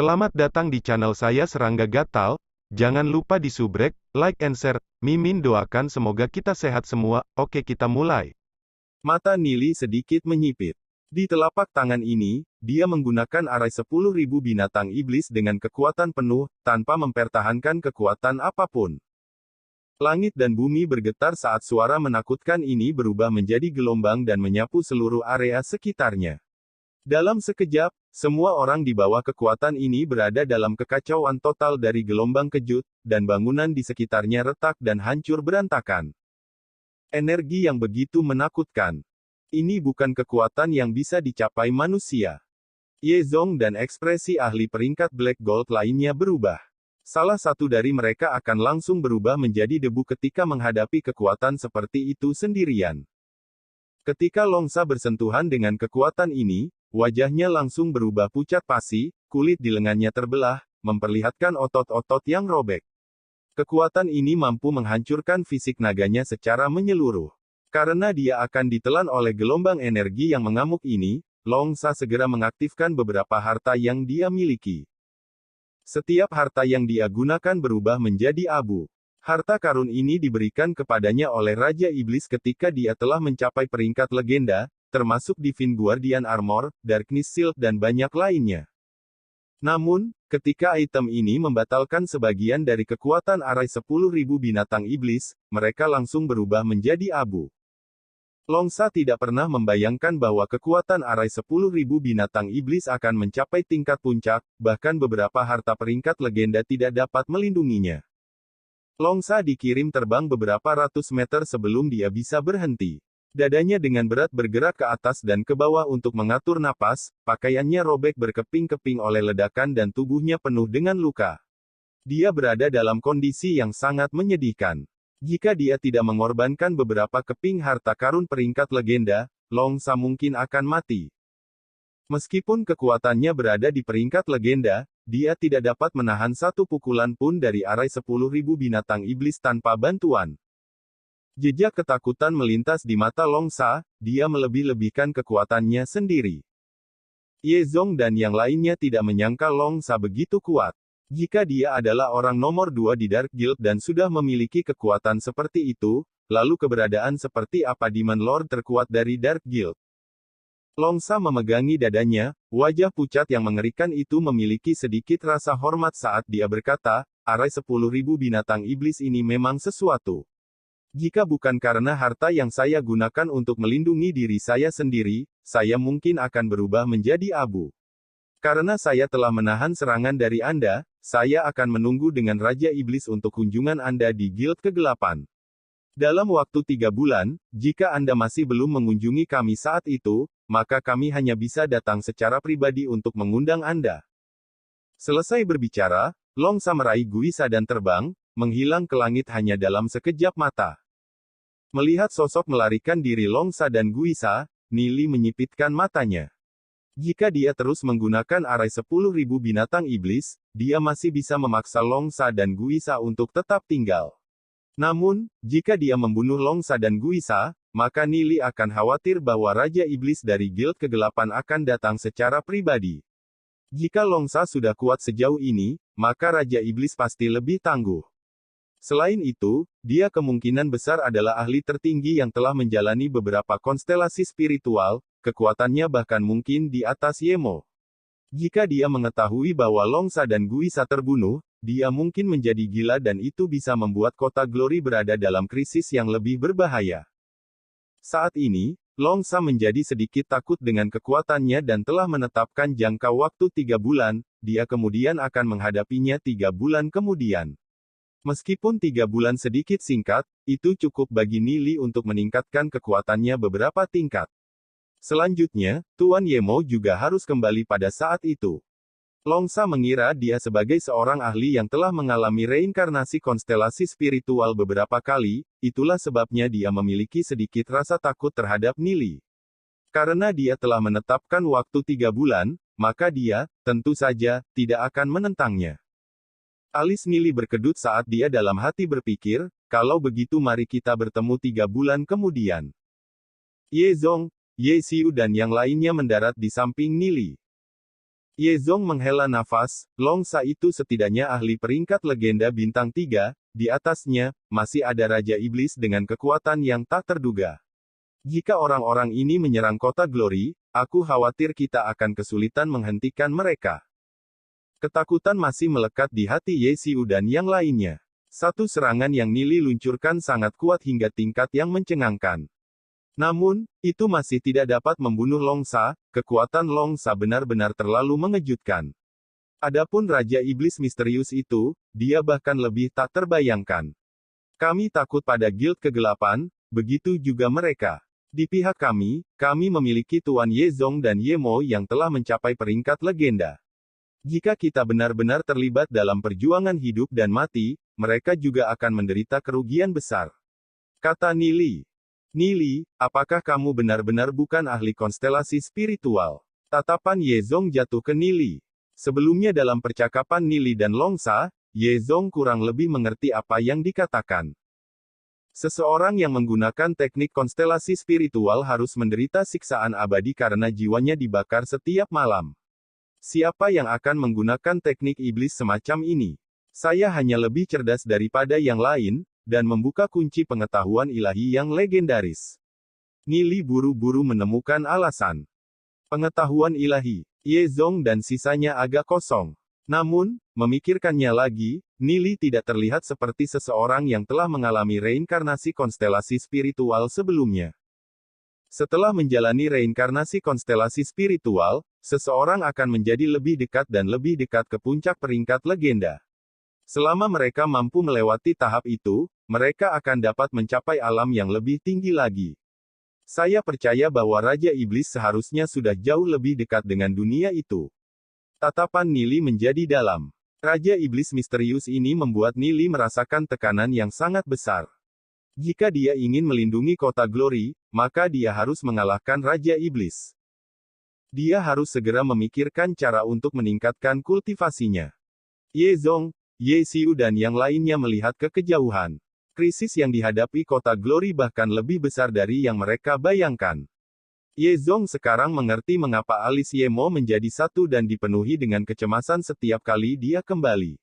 Selamat datang di channel saya Serangga Gatal. Jangan lupa di subrek, like and share. Mimin doakan semoga kita sehat semua. Oke, kita mulai. Mata Nili sedikit menyipit. Di telapak tangan ini, dia menggunakan arai 10.000 binatang iblis dengan kekuatan penuh, tanpa mempertahankan kekuatan apapun. Langit dan bumi bergetar saat suara menakutkan ini berubah menjadi gelombang dan menyapu seluruh area sekitarnya. Dalam sekejap, semua orang di bawah kekuatan ini berada dalam kekacauan total dari gelombang kejut, dan bangunan di sekitarnya retak dan hancur berantakan. Energi yang begitu menakutkan. Ini bukan kekuatan yang bisa dicapai manusia. Ye Zong dan ekspresi ahli peringkat Black Gold lainnya berubah. Salah satu dari mereka akan langsung berubah menjadi debu ketika menghadapi kekuatan seperti itu sendirian. Ketika Longsa bersentuhan dengan kekuatan ini, wajahnya langsung berubah pucat pasi, kulit di lengannya terbelah, memperlihatkan otot-otot yang robek. Kekuatan ini mampu menghancurkan fisik naganya secara menyeluruh. Karena dia akan ditelan oleh gelombang energi yang mengamuk ini, Longsa segera mengaktifkan beberapa harta yang dia miliki. Setiap harta yang dia gunakan berubah menjadi abu. Harta karun ini diberikan kepadanya oleh Raja Iblis ketika dia telah mencapai peringkat legenda, termasuk Divine Guardian Armor, Darkness Shield dan banyak lainnya. Namun, ketika item ini membatalkan sebagian dari kekuatan arai 10.000 binatang iblis, mereka langsung berubah menjadi abu. Longsa tidak pernah membayangkan bahwa kekuatan arai 10.000 binatang iblis akan mencapai tingkat puncak, bahkan beberapa harta peringkat legenda tidak dapat melindunginya. Longsa dikirim terbang beberapa ratus meter sebelum dia bisa berhenti. Dadanya dengan berat bergerak ke atas dan ke bawah untuk mengatur napas, pakaiannya robek berkeping-keping oleh ledakan dan tubuhnya penuh dengan luka. Dia berada dalam kondisi yang sangat menyedihkan. Jika dia tidak mengorbankan beberapa keping harta karun peringkat legenda, Longsa mungkin akan mati. Meskipun kekuatannya berada di peringkat legenda, dia tidak dapat menahan satu pukulan pun dari arai 10.000 binatang iblis tanpa bantuan. Jejak ketakutan melintas di mata Longsa, dia melebih-lebihkan kekuatannya sendiri. Ye Zong dan yang lainnya tidak menyangka Longsa begitu kuat. Jika dia adalah orang nomor 2 di Dark Guild dan sudah memiliki kekuatan seperti itu, lalu keberadaan seperti apa Demon Lord terkuat dari Dark Guild? Longsa memegangi dadanya, wajah pucat yang mengerikan itu memiliki sedikit rasa hormat saat dia berkata, arai 10.000 binatang iblis ini memang sesuatu. Jika bukan karena harta yang saya gunakan untuk melindungi diri saya sendiri, saya mungkin akan berubah menjadi abu. Karena saya telah menahan serangan dari Anda, saya akan menunggu dengan Raja Iblis untuk kunjungan Anda di Guild Kegelapan. Dalam waktu 3 bulan, jika Anda masih belum mengunjungi kami saat itu, maka kami hanya bisa datang secara pribadi untuk mengundang Anda. Selesai berbicara, Longsa meraih Guisa dan terbang, menghilang ke langit hanya dalam sekejap mata. Melihat sosok melarikan diri Longsa dan Guisa, Nili menyipitkan matanya. Jika dia terus menggunakan arai 10.000 binatang iblis, dia masih bisa memaksa Longsa dan Guisa untuk tetap tinggal. Namun, jika dia membunuh Longsa dan Guisa, maka Nili akan khawatir bahwa Raja Iblis dari Guild Kegelapan akan datang secara pribadi. Jika Longsa sudah kuat sejauh ini, maka Raja Iblis pasti lebih tangguh. Selain itu, dia kemungkinan besar adalah ahli tertinggi yang telah menjalani beberapa konstelasi spiritual, kekuatannya bahkan mungkin di atas Yemo. Jika dia mengetahui bahwa Longsa dan Guisa terbunuh, dia mungkin menjadi gila dan itu bisa membuat kota Glory berada dalam krisis yang lebih berbahaya. Saat ini, Longsa menjadi sedikit takut dengan kekuatannya dan telah menetapkan jangka waktu 3 bulan, dia kemudian akan menghadapinya 3 bulan kemudian. Meskipun 3 bulan sedikit singkat, itu cukup bagi Nili untuk meningkatkan kekuatannya beberapa tingkat. Selanjutnya, Tuan Yemo juga harus kembali pada saat itu. Longsa mengira dia sebagai seorang ahli yang telah mengalami reinkarnasi konstelasi spiritual beberapa kali, itulah sebabnya dia memiliki sedikit rasa takut terhadap Nili. Karena dia telah menetapkan waktu 3 bulan, maka dia, tentu saja, tidak akan menentangnya. Alis Nili berkedut saat dia dalam hati berpikir, kalau begitu mari kita bertemu 3 bulan kemudian. Ye Zong, Ye Xiu dan yang lainnya mendarat di samping Nili. Ye Zong menghela nafas, Longsa itu setidaknya ahli peringkat legenda bintang 3, di atasnya, masih ada Raja Iblis dengan kekuatan yang tak terduga. Jika orang-orang ini menyerang kota Glory, aku khawatir kita akan kesulitan menghentikan mereka. Ketakutan masih melekat di hati Ye Xiu dan yang lainnya. Satu serangan yang Nili luncurkan sangat kuat hingga tingkat yang mencengangkan. Namun, itu masih tidak dapat membunuh Longsa, kekuatan Longsa benar-benar terlalu mengejutkan. Adapun Raja Iblis misterius itu, dia bahkan lebih tak terbayangkan. Kami takut pada Guild Kegelapan, begitu juga mereka. Di pihak kami memiliki Tuan Ye Zong dan Ye Mo yang telah mencapai peringkat legenda. Jika kita benar-benar terlibat dalam perjuangan hidup dan mati, mereka juga akan menderita kerugian besar. Kata Nili. Nili, apakah kamu benar-benar bukan ahli konstelasi spiritual? Tatapan Ye Zong jatuh ke Nili. Sebelumnya dalam percakapan Nili dan Longsa, Ye Zong kurang lebih mengerti apa yang dikatakan. Seseorang yang menggunakan teknik konstelasi spiritual harus menderita siksaan abadi karena jiwanya dibakar setiap malam. Siapa yang akan menggunakan teknik iblis semacam ini? Saya hanya lebih cerdas daripada yang lain, dan membuka kunci pengetahuan ilahi yang legendaris. Nili buru-buru menemukan alasan. Pengetahuan ilahi, Ye Zong dan sisanya agak kosong. Namun, memikirkannya lagi, Nili tidak terlihat seperti seseorang yang telah mengalami reinkarnasi konstelasi spiritual sebelumnya. Setelah menjalani reinkarnasi konstelasi spiritual, seseorang akan menjadi lebih dekat dan lebih dekat ke puncak peringkat legenda. Selama mereka mampu melewati tahap itu, mereka akan dapat mencapai alam yang lebih tinggi lagi. Saya percaya bahwa Raja Iblis seharusnya sudah jauh lebih dekat dengan dunia itu. Tatapan Nili menjadi dalam. Raja Iblis misterius ini membuat Nili merasakan tekanan yang sangat besar. Jika dia ingin melindungi kota Glory, maka dia harus mengalahkan Raja Iblis. Dia harus segera memikirkan cara untuk meningkatkan kultivasinya. Ye Zong, Ye Xiu dan yang lainnya melihat ke kejauhan. Krisis yang dihadapi kota Glory bahkan lebih besar dari yang mereka bayangkan. Ye Zong sekarang mengerti mengapa alis Ye Mo menjadi satu dan dipenuhi dengan kecemasan setiap kali dia kembali.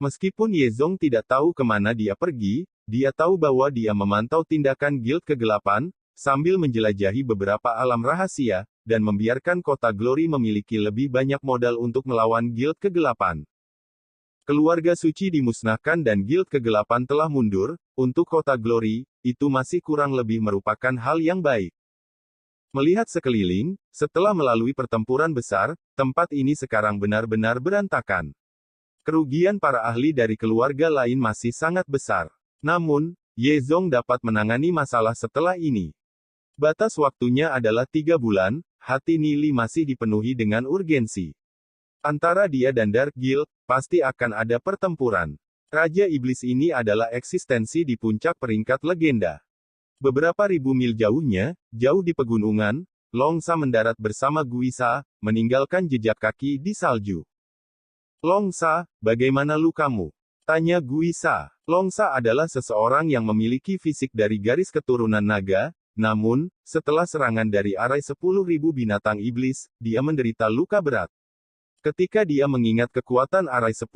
Meskipun Ye Zong tidak tahu kemana dia pergi, dia tahu bahwa dia memantau tindakan Guild Kegelapan, sambil menjelajahi beberapa alam rahasia, dan membiarkan kota Glory memiliki lebih banyak modal untuk melawan Guild Kegelapan. Keluarga suci dimusnahkan dan Guild Kegelapan telah mundur, untuk kota Glory, itu masih kurang lebih merupakan hal yang baik. Melihat sekeliling, setelah melalui pertempuran besar, tempat ini sekarang benar-benar berantakan. Kerugian para ahli dari keluarga lain masih sangat besar. Namun, Ye Zong dapat menangani masalah setelah ini. Batas waktunya adalah 3 bulan, hati Nili masih dipenuhi dengan urgensi. Antara dia dan Dark Guild, pasti akan ada pertempuran. Raja Iblis ini adalah eksistensi di puncak peringkat legenda. Beberapa ribu mil jauhnya, jauh di pegunungan, Longsa mendarat bersama Guisa, meninggalkan jejak kaki di salju. Longsa, bagaimana lukamu? Tanya Guisa. Longsa adalah seseorang yang memiliki fisik dari garis keturunan naga, namun, setelah serangan dari arai 10.000 binatang iblis, dia menderita luka berat. Ketika dia mengingat kekuatan arai 10.000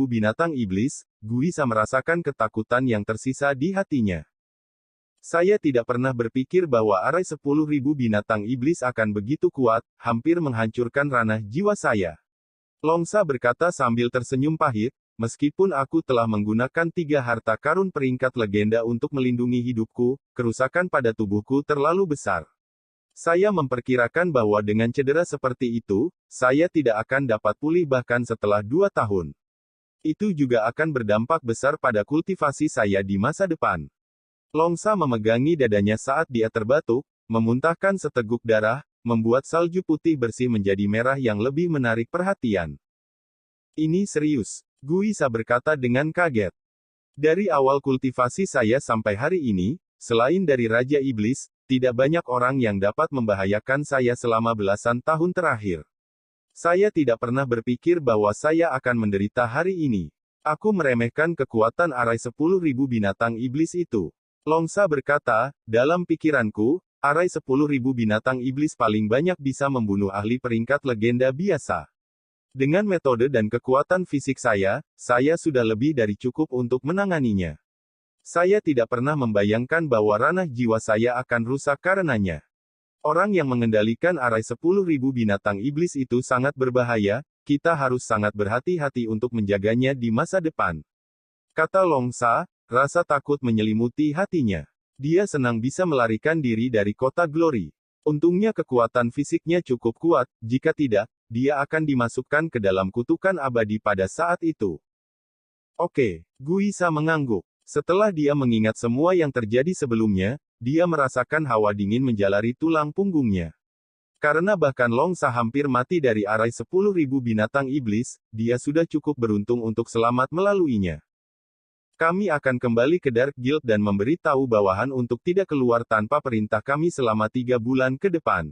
binatang iblis, Guisa merasakan ketakutan yang tersisa di hatinya. Saya tidak pernah berpikir bahwa arai 10.000 binatang iblis akan begitu kuat, hampir menghancurkan ranah jiwa saya. Longsa berkata sambil tersenyum pahit, meskipun aku telah menggunakan 3 harta karun peringkat legenda untuk melindungi hidupku, kerusakan pada tubuhku terlalu besar. Saya memperkirakan bahwa dengan cedera seperti itu, saya tidak akan dapat pulih bahkan setelah 2 tahun. Itu juga akan berdampak besar pada kultivasi saya di masa depan. Longsa memegangi dadanya saat dia terbatuk, memuntahkan seteguk darah, membuat salju putih bersih menjadi merah yang lebih menarik perhatian. Ini serius, Guisa berkata dengan kaget. Dari awal kultivasi saya sampai hari ini, selain dari Raja Iblis, tidak banyak orang yang dapat membahayakan saya selama belasan tahun terakhir. Saya tidak pernah berpikir bahwa saya akan menderita hari ini. Aku meremehkan kekuatan arai 10.000 binatang iblis itu. Longsa berkata, dalam pikiranku, arai 10.000 binatang iblis paling banyak bisa membunuh ahli peringkat legenda biasa. Dengan metode dan kekuatan fisik saya sudah lebih dari cukup untuk menanganinya. Saya tidak pernah membayangkan bahwa ranah jiwa saya akan rusak karenanya. Orang yang mengendalikan arai 10.000 binatang iblis itu sangat berbahaya, kita harus sangat berhati-hati untuk menjaganya di masa depan. Kata Longsa, rasa takut menyelimuti hatinya. Dia senang bisa melarikan diri dari kota Glory. Untungnya kekuatan fisiknya cukup kuat, jika tidak, dia akan dimasukkan ke dalam kutukan abadi pada saat itu. Oke, Guisa mengangguk. Setelah dia mengingat semua yang terjadi sebelumnya, dia merasakan hawa dingin menjalari tulang punggungnya. Karena bahkan Longsa hampir mati dari arai 10.000 binatang iblis, dia sudah cukup beruntung untuk selamat melaluinya. Kami akan kembali ke Dark Guild dan memberi tahu bawahan untuk tidak keluar tanpa perintah kami selama 3 bulan ke depan.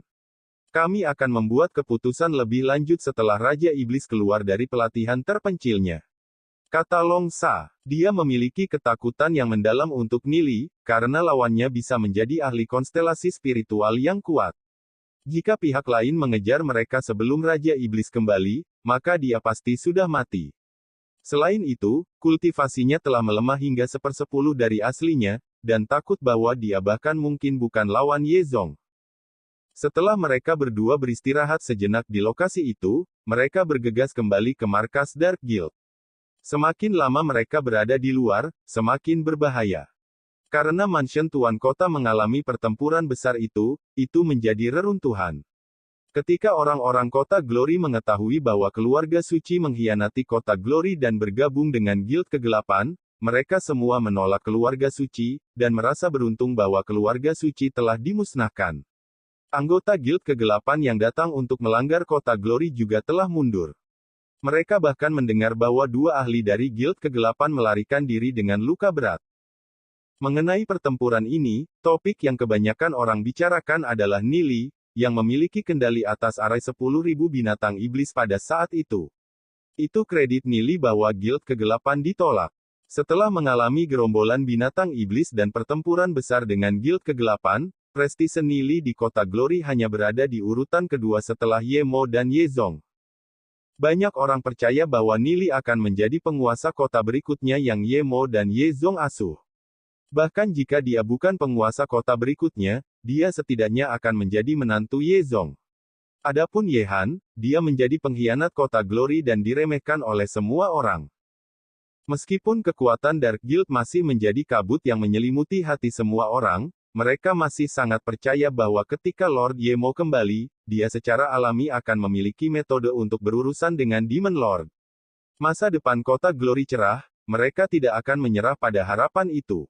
Kami akan membuat keputusan lebih lanjut setelah Raja Iblis keluar dari pelatihan terpencilnya. Kata Longsa, dia memiliki ketakutan yang mendalam untuk Nili, karena lawannya bisa menjadi ahli konstelasi spiritual yang kuat. Jika pihak lain mengejar mereka sebelum Raja Iblis kembali, maka dia pasti sudah mati. Selain itu, kultivasinya telah melemah hingga 1/10 dari aslinya, dan takut bahwa dia bahkan mungkin bukan lawan Yezong. Setelah mereka berdua beristirahat sejenak di lokasi itu, mereka bergegas kembali ke markas Dark Guild. Semakin lama mereka berada di luar, semakin berbahaya. Karena mansion Tuan Kota mengalami pertempuran besar itu menjadi reruntuhan. Ketika orang-orang kota Glory mengetahui bahwa keluarga suci mengkhianati kota Glory dan bergabung dengan Guild Kegelapan, mereka semua menolak keluarga suci, dan merasa beruntung bahwa keluarga suci telah dimusnahkan. Anggota Guild Kegelapan yang datang untuk melanggar kota Glory juga telah mundur. Mereka bahkan mendengar bahwa 2 ahli dari Guild Kegelapan melarikan diri dengan luka berat. Mengenai pertempuran ini, topik yang kebanyakan orang bicarakan adalah Nili, yang memiliki kendali atas arai 10.000 binatang iblis pada saat itu. Itu kredit Nili bahwa Guild Kegelapan ditolak. Setelah mengalami gerombolan binatang iblis dan pertempuran besar dengan Guild Kegelapan, prestise Nili di kota Glory hanya berada di urutan kedua setelah Yemo dan Yezong. Banyak orang percaya bahwa Nili akan menjadi penguasa kota berikutnya yang Yemo dan Yezong asuh. Bahkan jika dia bukan penguasa kota berikutnya, dia setidaknya akan menjadi menantu Yezong. Adapun Yehan, dia menjadi pengkhianat kota Glory dan diremehkan oleh semua orang. Meskipun kekuatan Dark Guild masih menjadi kabut yang menyelimuti hati semua orang, mereka masih sangat percaya bahwa ketika Lord Yemo kembali, dia secara alami akan memiliki metode untuk berurusan dengan Demon Lord. Masa depan kota Glory cerah, mereka tidak akan menyerah pada harapan itu.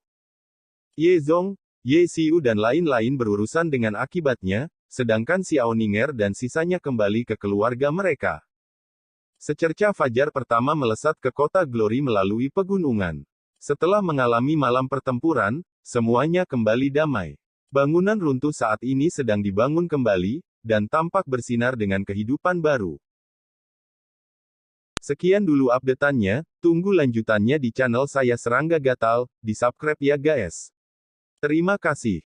Yezong, Ye Xiu dan lain-lain berurusan dengan akibatnya, sedangkan Xiao Ninger dan sisanya kembali ke keluarga mereka. Secerca fajar pertama melesat ke kota Glory melalui pegunungan. Setelah mengalami malam pertempuran, semuanya kembali damai. Bangunan runtuh saat ini sedang dibangun kembali, dan tampak bersinar dengan kehidupan baru. Sekian dulu update-annya, tunggu lanjutannya di channel saya Serangga Gatal, di subscribe ya guys. Terima kasih.